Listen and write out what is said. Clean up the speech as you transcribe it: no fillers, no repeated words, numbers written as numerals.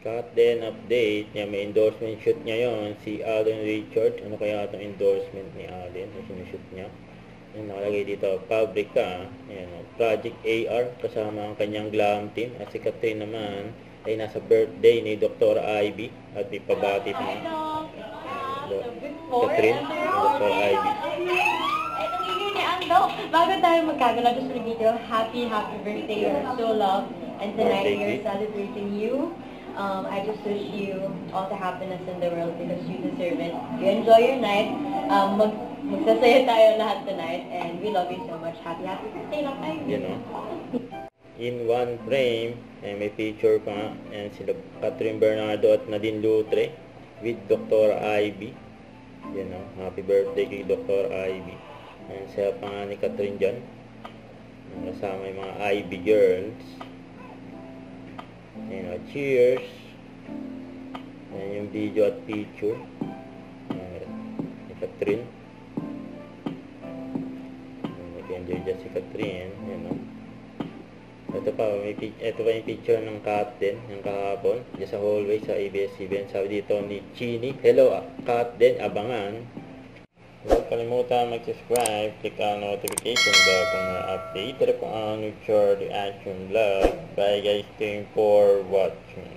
Kat din update niya, may endorsement shoot niya yon, si Alden Richards. Ano kaya itong endorsement ni Alden na sinushoot niya? Yung nakalagay dito, Pabrika. Ayan, Project AR kasama ang kanyang glam team. At si Catherine naman ay nasa birthday ni Dr. Ivy at may pabati pa. Catherine, Dr. Ivy. Bago tayo magkagala, just for video, happy birthday. You're so loved. And tonight we're celebrating you. I just wish you all the happiness in the world because you deserve it. You enjoy your night. Magsasaya tayo lahat tonight. And we love you so much. Happy birthday lang tayo. You know, in one frame, may picture pa nga. And sila Catherine Bernardo at Nadine Lutre with Dr. Ivy. You know, happy birthday kay Dr. Ivy. And siya pa nga ni Catherine dyan. Kasama yung mga Ivy girls. You know, cheers. Ayan yung video at picture. Ni Catherine. Nag-enjoy dyan si Catherine. You know. Ito pa yung picture ng Kat din, ng kahapon. Diyan sa hallway sa ABS-CBN. Sabi dito ni Chini, hello Kat din, abangan. Huwag kalimutan mag-subscribe, click ang notification bell kung na-update. Ito po ang Nuture Reaction Vlog. Bye guys, thank you for watching.